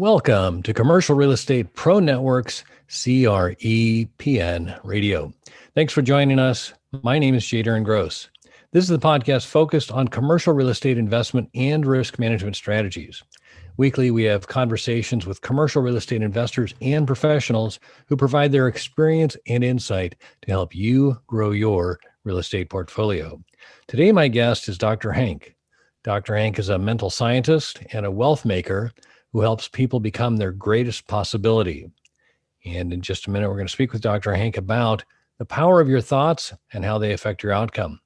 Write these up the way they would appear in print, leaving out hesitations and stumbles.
Welcome to Commercial Real Estate Pro Network's CREPN Radio. Thanks for joining us. My name is Jay Darren Gross. This is the podcast focused on commercial real estate investment and risk management strategies. Weekly, we have conversations with commercial real estate investors and professionals who provide their experience and insight to help you grow your real estate portfolio. Today, my guest is Dr. Hank. Dr. Hank is a mental scientist and a wealth maker who helps people become their greatest possibility. And in just a minute, we're going to speak with Dr. Hank about the power of your thoughts and how they affect your outcome.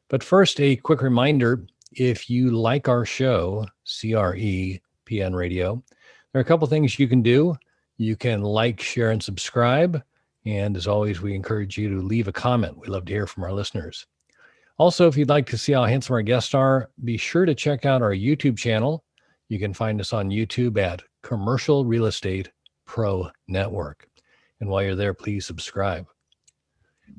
But first, a quick reminder, if you like our show, CREPN Radio, there are a couple things you can do. You can like, share, and subscribe. And as always, we encourage you to leave a comment. We love to hear from our listeners. Also, if you'd like to see how handsome our guests are, be sure to check out our YouTube channel. You can find us on YouTube at Commercial Real Estate Pro Network. And while you're there, please subscribe.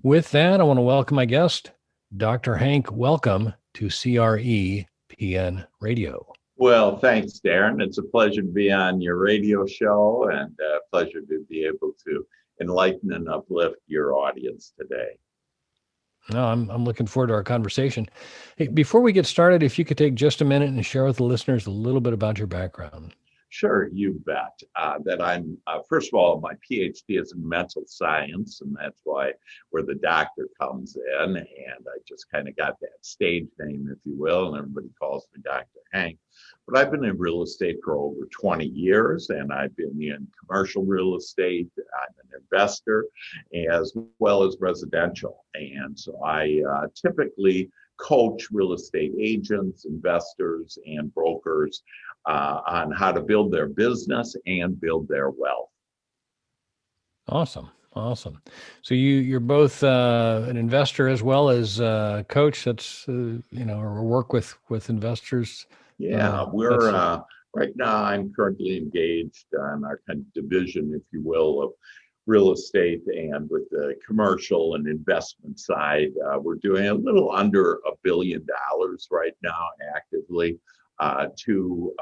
With that, I want to welcome my guest, Dr. Hank. Welcome to CREPN Radio. Well, thanks, Darren. It's a pleasure to be on your radio show and a pleasure to be able to enlighten and uplift your audience today. No, I'm looking forward to our conversation. Hey, before we get started, if you could take just a minute and share with the listeners a little bit about your background. Sure, you bet. That I'm, first of all, my PhD is in mental science, and that's where the doctor comes in. And I just kind of got that stage name, if you will, and everybody calls me Dr. Hank. But I've been in real estate for over 20 years, and I've been in commercial real estate. I'm an investor as well as residential. And so I typically coach real estate agents, investors, and brokers on how to build their business and build their wealth. Awesome. So you're both an investor as well as a coach. That's or work with investors. Yeah, we're right now. I'm currently engaged on our kind of division, if you will, of real estate, and with the commercial and investment side, we're doing a little under $1 billion right now actively. Two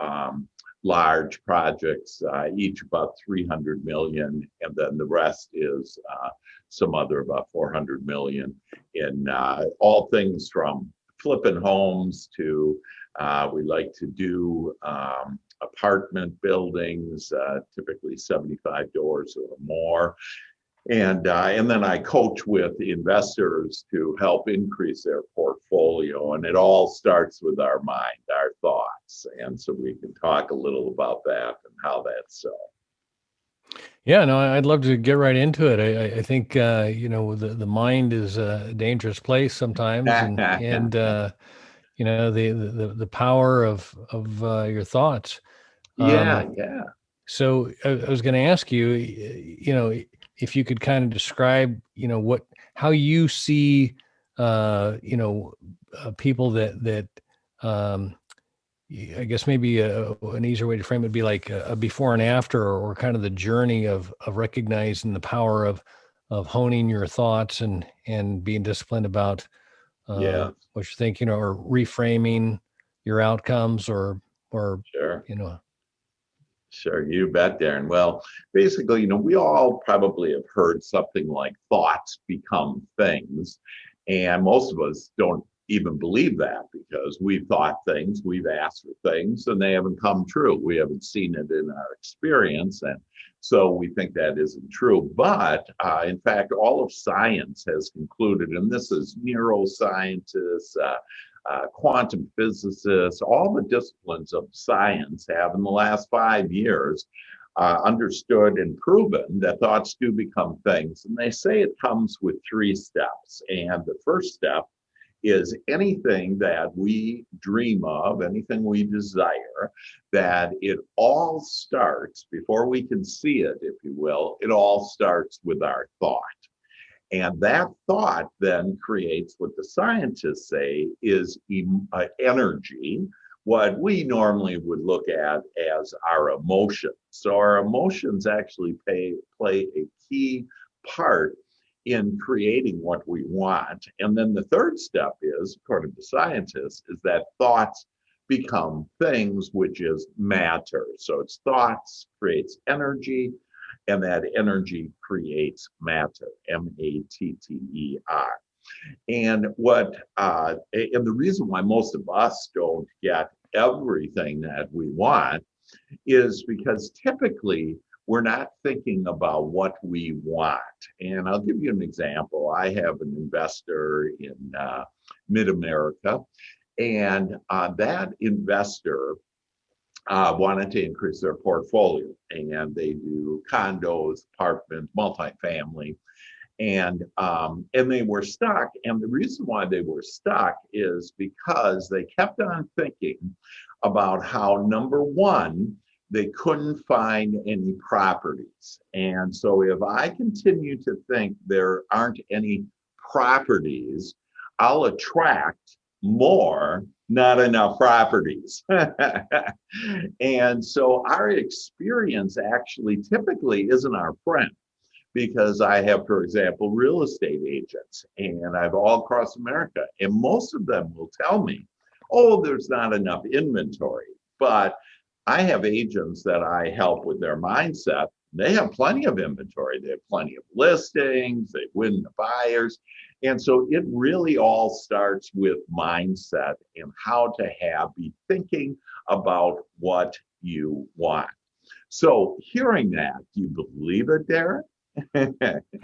large projects, each about 300 million, and then the rest is some other about 400 million in all things from flipping homes to we like to do apartment buildings, typically 75 doors or more. And then I coach with investors to help increase their portfolio. And it all starts with our mind, our thoughts. And so we can talk a little about that and how that's so. Yeah, no, I'd love to get right into it. I think, the mind is a dangerous place sometimes. And the power of your thoughts. Yeah. So I was going to ask you, if you could kind of describe, how you see, people that I guess maybe an easier way to frame it would be like a before and after, or kind of the journey of recognizing the power of honing your thoughts and being disciplined about what you're thinking, or reframing your outcomes, or Sure. Sure, you bet, Darren. Well, basically, we all probably have heard something like thoughts become things. And most of us don't even believe that, because we've thought things, we've asked for things, and they haven't come true. We haven't seen it in our experience. And so we think that isn't true. But in fact, all of science has concluded, and this is neuroscientists, quantum physicists, all the disciplines of science have in the last 5 years understood and proven that thoughts do become things. And they say it comes with 3 steps. And the first step is anything that we dream of, anything we desire, that it all starts, before we can see it, if you will, it all starts with our thought. And that thought then creates what the scientists say is energy, what we normally would look at as our emotions. So our emotions actually play a key part in creating what we want. And then the third step is, according to scientists, is that thoughts become things, which is matter. So it's thoughts creates energy, and that energy creates matter, matter. And the reason why most of us don't get everything that we want is because typically we're not thinking about what we want. And I'll give you an example. I have an investor in Mid America, and that investor wanted to increase their portfolio, and they do condos, apartments, multifamily, and they were stuck. And the reason why they were stuck is because they kept on thinking about how, number one, they couldn't find any properties. And so if I continue to think there aren't any properties, I'll attract more not enough properties. And so our experience actually typically isn't our friend, because I have, for example, real estate agents, and I've all across America, and most of them will tell me, oh, there's not enough inventory. But I have agents that I help with their mindset. They have plenty of inventory. They have plenty of listings. They win the buyers. And so it really all starts with mindset and how to be thinking about what you want. So hearing that, do you believe it, Derek?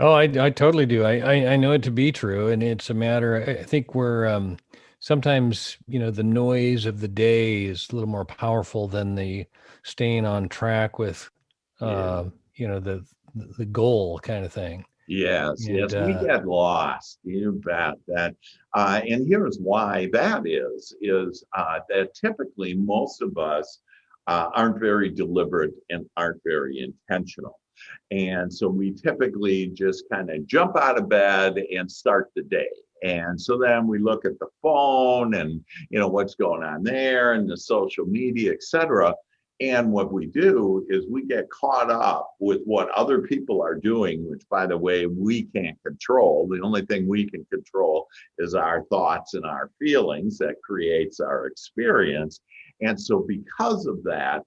Oh, I totally do. I know it to be true, and it's a matter. I think we're sometimes, the noise of the day is a little more powerful than the staying on track with, Yeah. uh, the goal kind of thing. Yes, And yes, we get lost. You bet that. And here's why that is that typically most of us aren't very deliberate and aren't very intentional. And so we typically just kind of jump out of bed and start the day. And so then we look at the phone and what's going on there and the social media, et cetera. And what we do is we get caught up with what other people are doing, which, by the way, we can't control. The only thing we can control is our thoughts and our feelings that creates our experience. And so because of that,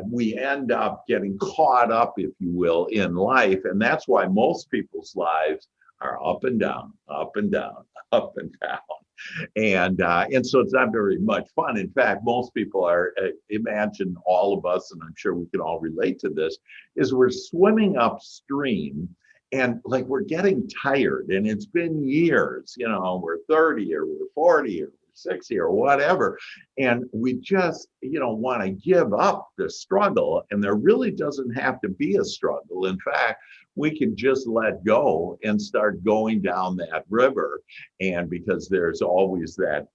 we end up getting caught up, if you will, in life. And that's why most people's lives are up and down, up and down, up and down. And so it's not very much fun. In fact, most people are, imagine all of us, and I'm sure we can all relate to this, is we're swimming upstream and like we're getting tired, and it's been years, we're 30 or we're 40 or 60 or whatever, and we just want to give up the struggle. And there really doesn't have to be a struggle. In fact, we can just let go and start going down that river. And because there's always that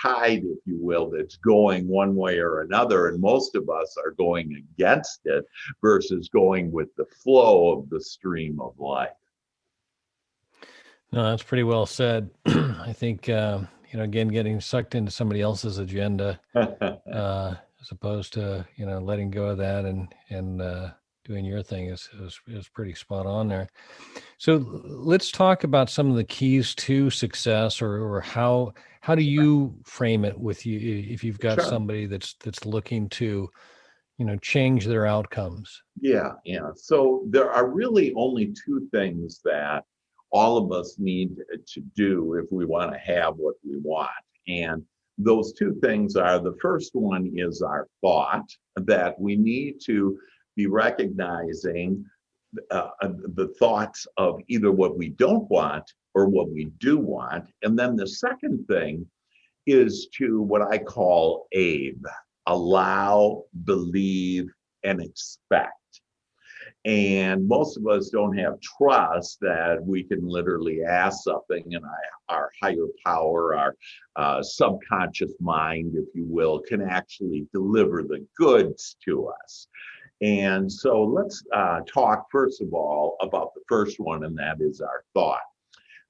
tide, if you will, that's going one way or another, and most of us are going against it versus going with the flow of the stream of life. no, that's pretty well said. I think, again, getting sucked into somebody else's agenda, as opposed to, letting go of that and doing your thing is pretty spot on there. So let's talk about some of the keys to success, or how do you frame it with you if you've got Sure. somebody that's looking to, change their outcomes. Yeah, yeah. So there are really only two things that all of us need to do if we want to have what we want. And those two things are, the first one is our thought, that we need to be recognizing the thoughts of either what we don't want or what we do want. And then the second thing is to what I call ABE, allow, believe, and expect. And most of us don't have trust that we can literally ask something, and our higher power, our subconscious mind, if you will, can actually deliver the goods to us. And so let's talk, first of all, about the first one, and that is our thought.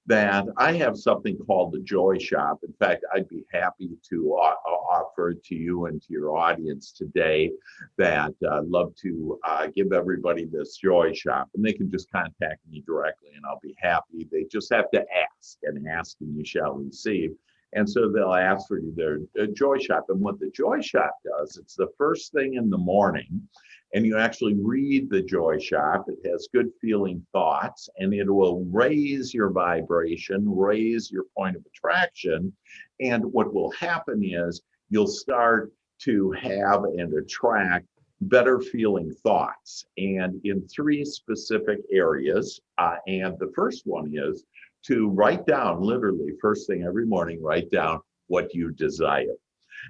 That I have something called the Joy Shop. In fact, I'd be happy to offer to you and to your audience today that I'd love to give everybody this Joy Shop. And they can just contact me directly and I'll be happy. They just have to ask, and ask and you shall receive. And so they'll ask for their joy shop. And what the joy shop does, it's the first thing in the morning, and you actually read the joy shop. It has good feeling thoughts, and it will raise your vibration, raise your point of attraction. And what will happen is you'll start to have and attract better feeling thoughts, and in three specific areas. And the first one is to write down, literally first thing every morning, write down what you desire.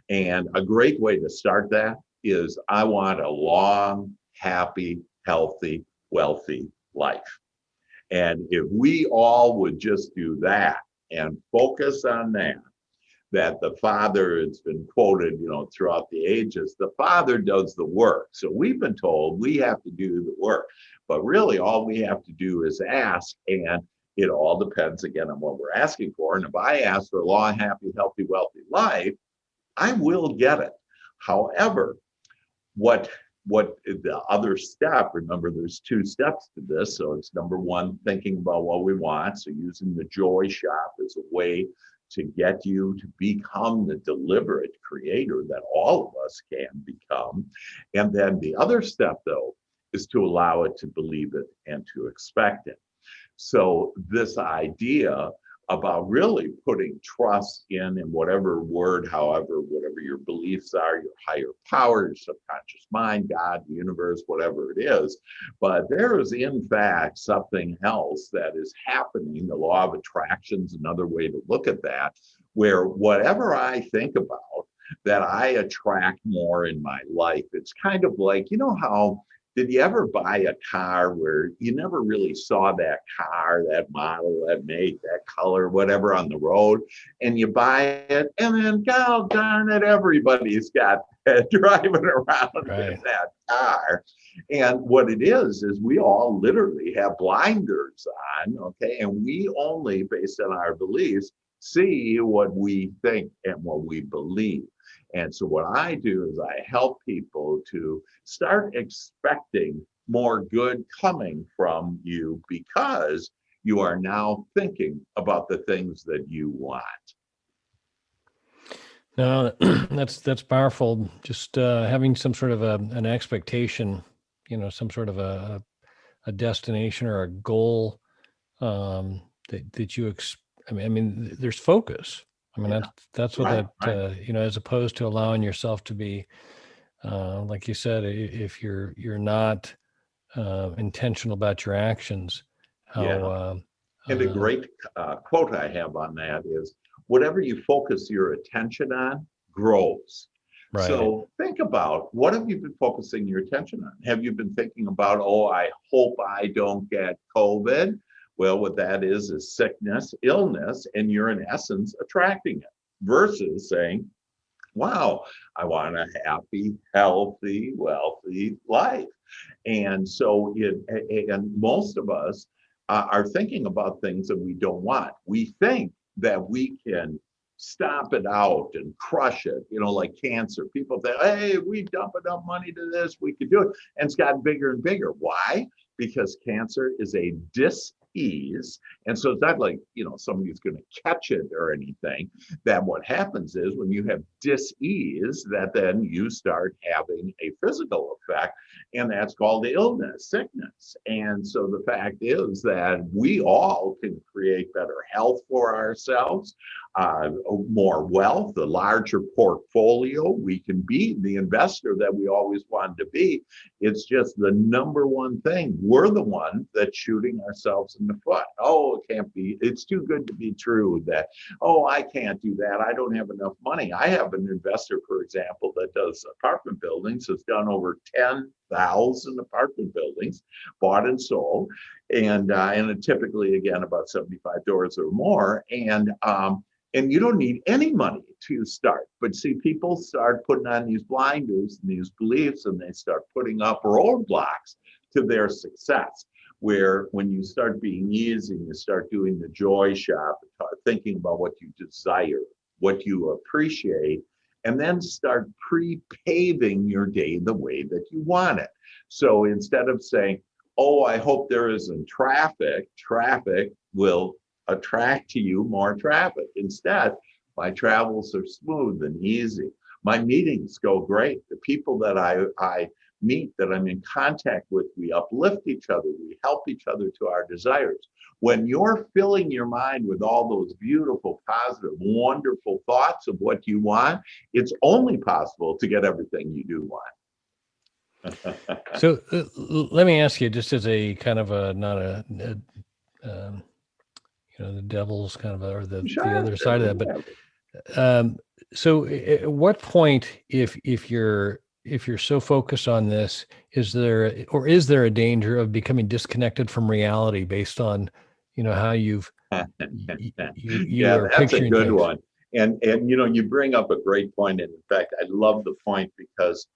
And a great way to start that is, I want a long, happy, healthy, wealthy life. And if we all would just do that and focus on that the Father, it's been quoted, throughout the ages, the Father does the work. So we've been told we have to do the work, but really all we have to do is ask, and it all depends again on what we're asking for. And if I ask for a long, happy, healthy, wealthy life, I will get it. However, what the other step, remember there's two steps to this. So it's number one, thinking about what we want. So using the joy shop as a way to get you to become the deliberate creator that all of us can become. And then the other step, though, is to allow it to believe it and to expect it. So this idea about really putting trust in whatever word, however, whatever your beliefs are, your higher power, your subconscious mind, God, the universe, whatever it is. But there is, in fact, something else that is happening. The law of attraction is another way to look at that, where whatever I think about, that I attract more in my life. It's kind of like, how, did you ever buy a car where you never really saw that car, that model, that make, that color, whatever on the road, and you buy it, and then, God darn it, everybody's got driving around in that car. And what it is we all literally have blinders on, okay? And we only, based on our beliefs, see what we think and what we believe. And so what I do is I help people to start expecting more good coming from you, because you are now thinking about the things that you want. No, that's powerful. Just having some sort of an expectation, some sort of a destination or a goal, that you I mean, there's focus. I mean, that's what right. As opposed to allowing yourself to be, like you said, if you're not intentional about your actions, how. And a great quote I have on that is, whatever you focus your attention on grows. Right. So think about, what have you been focusing your attention on? Have you been thinking about, I hope I don't get COVID? Well, what that is sickness, illness, and you're in essence attracting it, versus saying, wow, I want a happy, healthy, wealthy life. And so and most of us are thinking about things that we don't want. We think that we can stomp it out and crush it, like cancer. People think, hey, we dump enough money to this, we could do it. And it's gotten bigger and bigger. Why? Because cancer is a dis-ease. And so it's not like, somebody's going to catch it or anything. That what happens is, when you have dis-ease, that then you start having a physical effect, and that's called illness, sickness. And so the fact is that we all can create better health for ourselves, more wealth, a larger portfolio. We can be the investor that we always wanted to be. It's just the number one thing. We're the one that's shooting ourselves in the foot. It can't be, it's too good to be true that, I can't do that. I don't have enough money. I have an investor, for example, that does apartment buildings, has done over 10,000 apartment buildings, bought and sold. And typically, again, about 75 doors or more. And you don't need any money to start. But see, people start putting on these blinders and these beliefs, and they start putting up roadblocks to their success. Where when you start being easy, you start doing the joy shop, thinking about what you desire, what you appreciate, and then start pre-paving your day the way that you want it. So instead of saying, I hope there isn't traffic, traffic will attract to you more traffic. Instead, My travels are smooth and easy. My meetings go great. The people that I meet, that I'm in contact with, we uplift each other. We help each other to our desires. When you're filling your mind with all those beautiful, positive, wonderful thoughts of what you want, it's only possible to get everything you do want. So let me ask you, just as a kind of a, not the devil's kind of, or the Sure, other sure, side of that, whatever. but so at what point, if you're so focused on this, is there a danger of becoming disconnected from reality based on, how you Yeah, are that's a picturing good things? one. And you bring up a great point. And in fact, I love the point because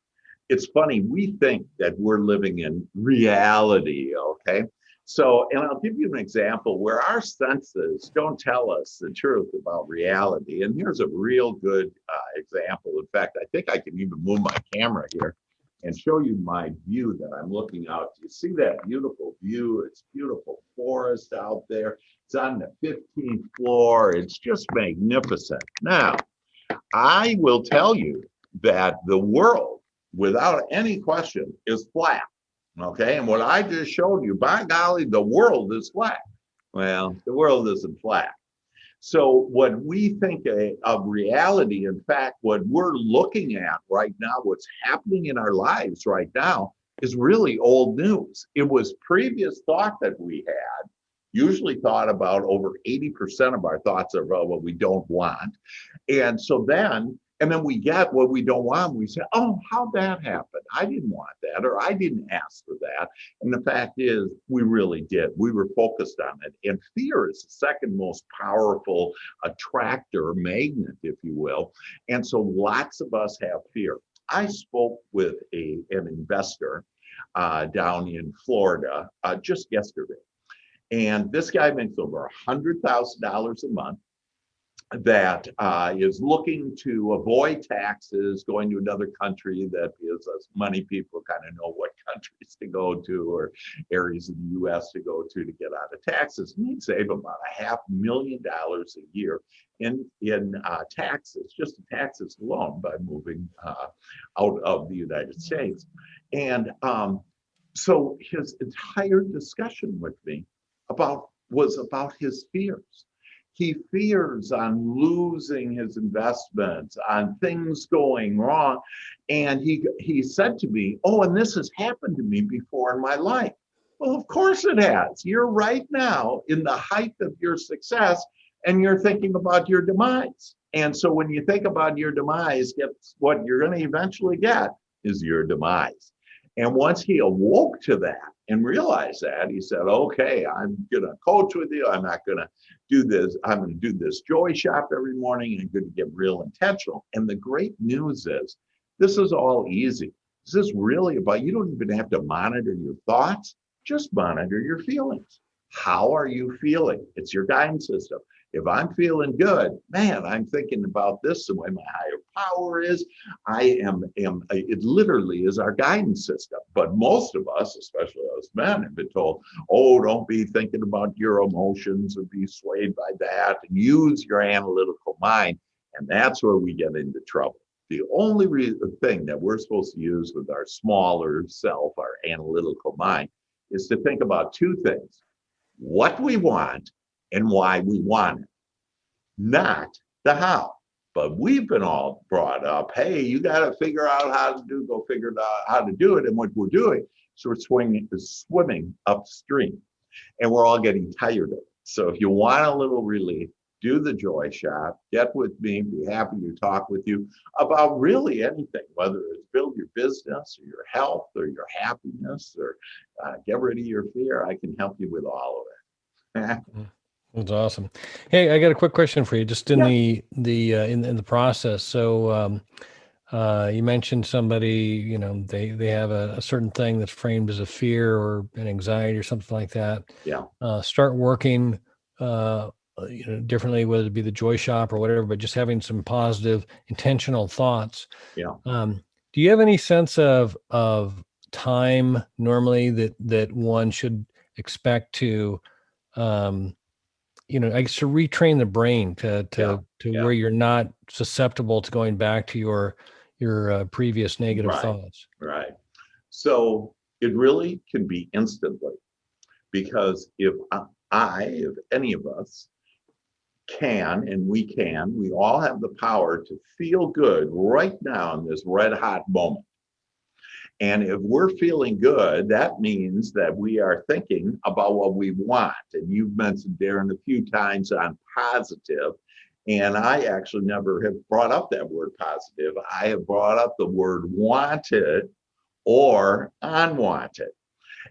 it's funny, we think that we're living in reality, okay? So, and I'll give you an example where our senses don't tell us the truth about reality. And here's a real good example. In fact, I think I can even move my camera here and show you my view that I'm looking out. You see that beautiful view? It's beautiful forest out there. It's on the 15th floor. It's just magnificent. Now, I will tell you that the world, without any question, is flat. Okay. And what I just showed you, by golly, the world is flat. Well, the world isn't flat. So, what we think of reality, in fact, what we're looking at right now, what's happening in our lives right now, is really old news. It was previous thought that we had, usually thought about over 80% of our thoughts are about what we don't want. And then we get what we don't want. We say, oh, how'd that happen? I didn't want that, or I didn't ask for that. And the fact is, we really did. We were focused on it. And fear is the second most powerful attractor, magnet, if you will. And so lots of us have fear. I spoke with an investor down in Florida just yesterday. And this guy makes over $100,000 a month that is looking to avoid taxes, going to another country that gives us money. People kind of know what countries to go to or areas of the U.S. to go to get out of taxes. And he'd save about $500,000 a year in taxes, just the taxes alone, by moving out of the United States. And so his entire discussion with me was about his fears. He fears on losing his investments, on things going wrong. And he said to me, oh, and this has happened to me before in my life. Well, of course it has. You're right now in the height of your success, and you're thinking about your demise. And so when you think about your demise, guess what you're going to eventually get is your demise. And once he awoke to that and realized that, he said, okay, I'm going to coach with you. I'm not going to do this. I'm going to do this joy shop every morning and going to get real intentional. And the great news is this is all easy. This is really about, you don't even have to monitor your thoughts, just monitor your feelings. How are you feeling? It's your guidance system. If I'm feeling good, man, I'm thinking about this the way my higher power is. It literally is our guidance system. But most of us, especially us men, have been told, oh, don't be thinking about your emotions or be swayed by that, and use your analytical mind. And that's where we get into trouble. The only thing that we're supposed to use with our smaller self, our analytical mind, is to think about two things: what we want and why we want it, not the how. But we've been all brought up, hey, you got to figure out how to go figure out how to do it. And what we're doing, so we're swimming upstream, and we're all getting tired of it. So if you want a little relief, do the joy shop, get with me, be happy to talk with you about really anything, whether it's build your business or your health or your happiness or get rid of your fear. I can help you with all of it. That's awesome. Hey, I got a quick question for you, just in Yeah. in the process. So you mentioned somebody, they have a certain thing that's framed as a fear or an anxiety or something like that. Yeah. Start working, differently, whether it be the joy shop or whatever, but just having some positive, intentional thoughts. Yeah. Do you have any sense of time normally that one should expect to, I guess to retrain the brain to Yeah. Yeah. where you're not susceptible to going back to your previous negative Right. thoughts. Right. So it really can be instantly, because if any of us we all have the power to feel good right now in this red hot moment. And if we're feeling good, that means that we are thinking about what we want. And you've mentioned, Darren, a few times on positive. And I actually never have brought up that word positive. I have brought up the word wanted or unwanted.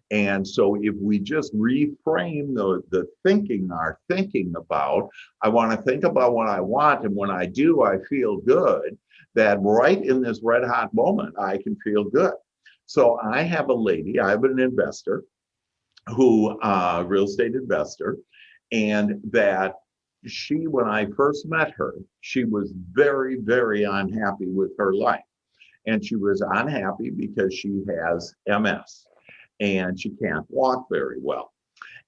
And so if we just reframe the thinking, our thinking about, I want to think about what I want, and when I do, I feel good, that right in this red hot moment, I can feel good. So I have a lady, I have an investor who, real estate investor, and that when I first met her, she was very, very unhappy with her life. And she was unhappy because she has MS and she can't walk very well.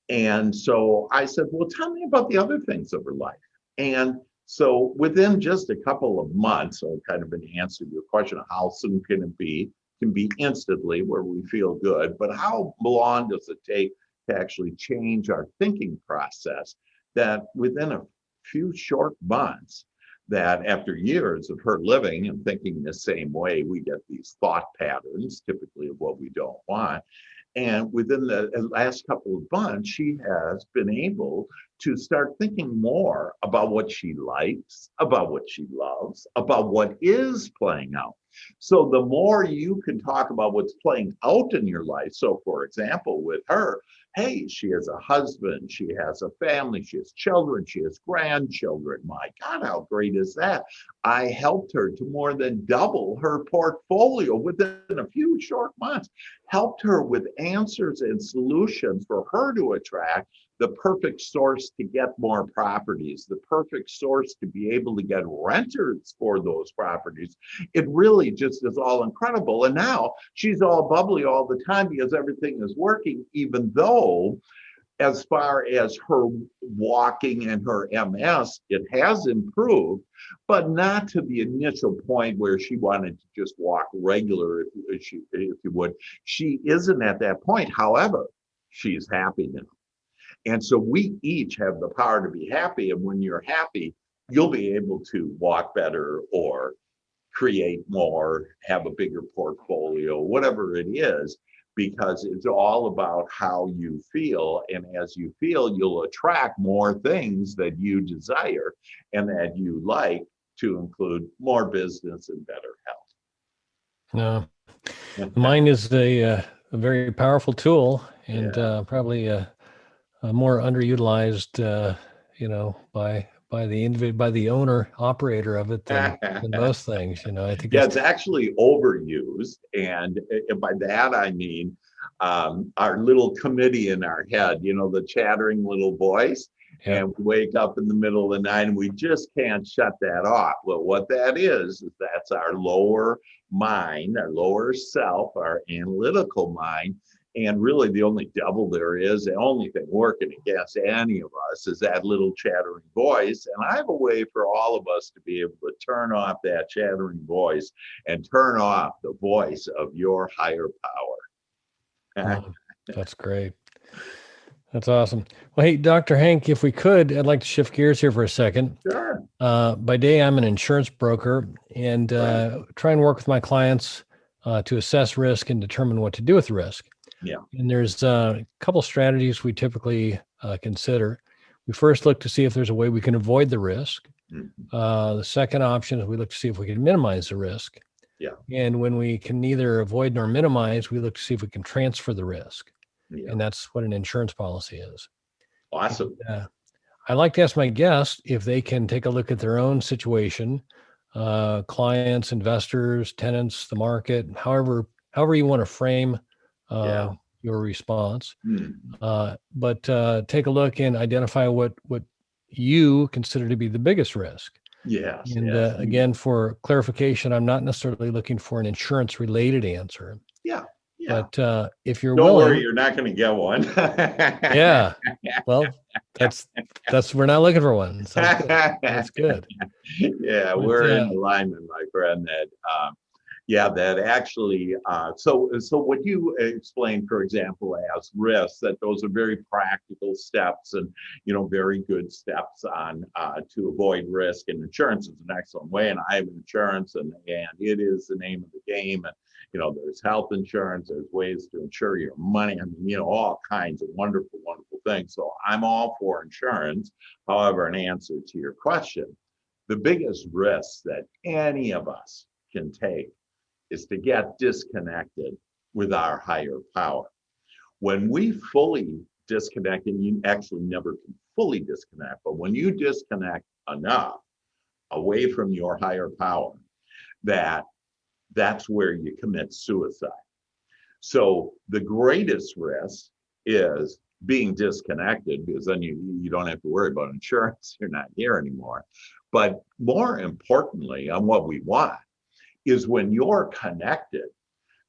And so I said, well, tell me about the other things of her life. And so within just a couple of months, so kind of an answer to your question, how soon can it be? Can be instantly where we feel good, but how long does it take to actually change our thinking process? That within a few short months, that after years of her living and thinking the same way, we get these thought patterns, typically of what we don't want. And within the last couple of months, she has been able to start thinking more about what she likes, about what she loves, about what is playing out. So the more you can talk about what's playing out in your life. So, for example, with her, hey, she has a husband, she has a family, she has children, she has grandchildren. My God, how great is that? I helped her to more than double her portfolio within a few short months, helped her with answers and solutions for her to attract the perfect source to get more properties, the perfect source to be able to get renters for those properties. It really just is all incredible. And now she's all bubbly all the time because everything is working, even though as far as her walking and her MS, it has improved, but not to the initial point where she wanted to just walk regular, if you would. She isn't at that point. However, she's happy now. And so we each have the power to be happy. And when you're happy, you'll be able to walk better or create more, have a bigger portfolio, whatever it is, because it's all about how you feel. And as you feel, you'll attract more things that you desire and that you like, to include more business and better No, health. mine is a very powerful tool, and Yeah. probably more underutilized, by the individual, by the owner operator of it than most things. I think Yeah, it's it's actually overused. And by that, I mean our little committee in our head, the chattering little voice. yeah, And we wake up in the middle of the night and we just can't shut that off. Well, what that is that's our lower mind, our lower self, our analytical mind. And really, the only devil there is, the only thing working against any of us is that little chattering voice. And I have a way for all of us to be able to turn off that chattering voice and turn off the voice of your higher power. oh, that's great. That's awesome. Well, hey, Dr. Hank, if we could, I'd like to shift gears here for a second. Sure. By day, I'm an insurance broker and Right. try and work with my clients to assess risk and determine what to do with the risk. Yeah. And there's a couple strategies we typically consider. We first look to see if there's a way we can avoid the risk. Mhm. The second option is we look to see if we can minimize the risk. Yeah. And when we can neither avoid nor minimize, we look to see if we can transfer the risk. Yeah. And that's what an insurance policy is. Awesome. I like to ask my guests if they can take a look at their own situation, clients, investors, tenants, the market, however you want to frame uh, Yeah. your response. Mhm. But take a look and identify what you consider to be the biggest risk. Yes. And Yes. again, for clarification, I'm not necessarily looking for an insurance related answer, Yeah. Yeah. but if you're Don't worry, willing, you're not going to get one. yeah, well, we're not looking for one. So that's good. Yeah, But, we're in alignment, my friend. That actually. So what you explained, for example, as risks, that those are very practical steps, and very good steps on to avoid risk. And insurance is an excellent way. And I have insurance, and it is the name of the game. And there's health insurance. There's ways to insure your money. I mean, all kinds of wonderful, wonderful things. So I'm all for insurance. However, in answer to your question, the biggest risk that any of us can take is to get disconnected with our higher power. When we fully disconnect, and you actually never can fully disconnect, but when you disconnect enough away from your higher power, that's where you commit suicide. So the greatest risk is being disconnected, because then you don't have to worry about insurance. You're not here anymore. But more importantly, on what we want is when you're connected,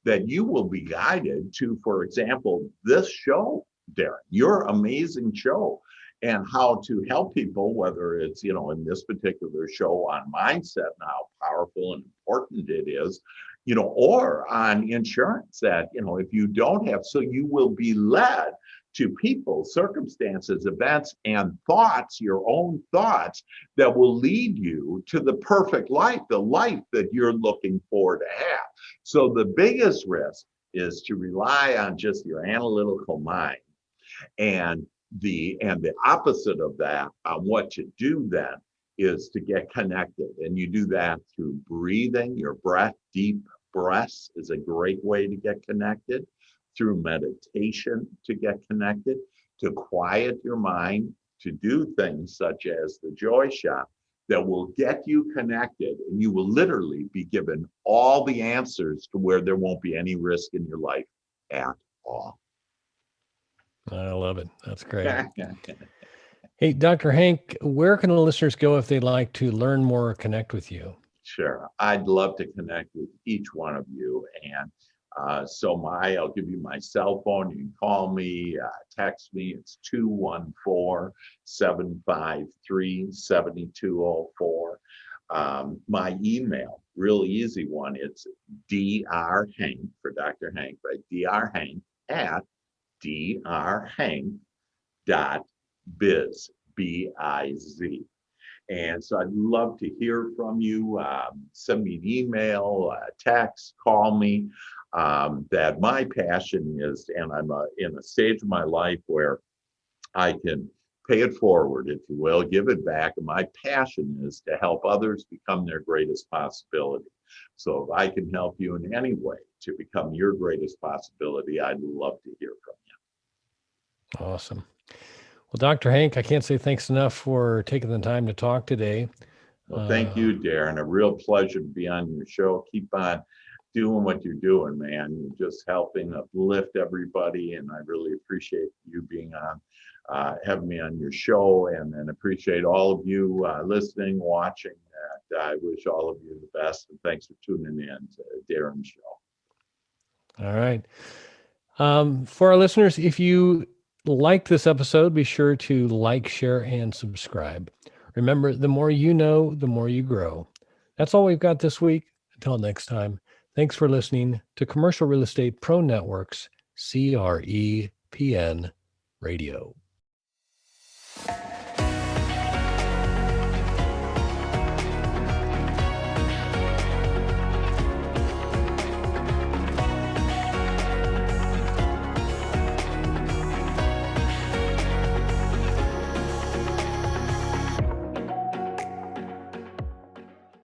that you will be guided to, for example, this show, Darren, your amazing show, and how to help people, whether it's, in this particular show on mindset and how powerful and important it is, or on insurance, that, if you don't have, so you will be led to people, circumstances, events, and thoughts, your own thoughts, that will lead you to the perfect life, the life that you're looking for to have. So the biggest risk is to rely on just your analytical mind. And the opposite of that, what to do then, is to get connected. And you do that through breathing, your breath. Deep breaths is a great way to get connected. Through meditation to get connected, to quiet your mind, to do things such as the Joy Shop that will get you connected, and you will literally be given all the answers to where there won't be any risk in your life at all. I love it. That's great. Hey, Dr. Hank, where can the listeners go if they'd like to learn more or connect with you? Sure. I'd love to connect with each one of you. And I'll give you my cell phone. You can call me, text me. It's 214-753-7204. My email, real easy one. It's Dr. Hank for Dr. Hank, right? Dr. Hank at drhank.biz, B-I-Z. And so I'd love to hear from you. Send me an email, text, call me. That my passion is, and I'm in a stage of my life where I can pay it forward, if you will, give it back. And my passion is to help others become their greatest possibility. So if I can help you in any way to become your greatest possibility, I'd love to hear from you. Awesome. Well, Dr. Hank, I can't say thanks enough for taking the time to talk today. Well, thank you, Darren. A real pleasure to be on your show. Keep on doing what you're doing, man. You're just helping uplift everybody, and I really appreciate you being on, having me on your show, and appreciate all of you listening, watching. And I wish all of you the best, and thanks for tuning in to Darren's show. All right. For our listeners, if you like this episode, be sure to like, share, and subscribe. Remember, the more you know, the more you grow. That's all we've got this week. Until next time, thanks for listening to Commercial Real Estate Pro Network's CREPN Radio.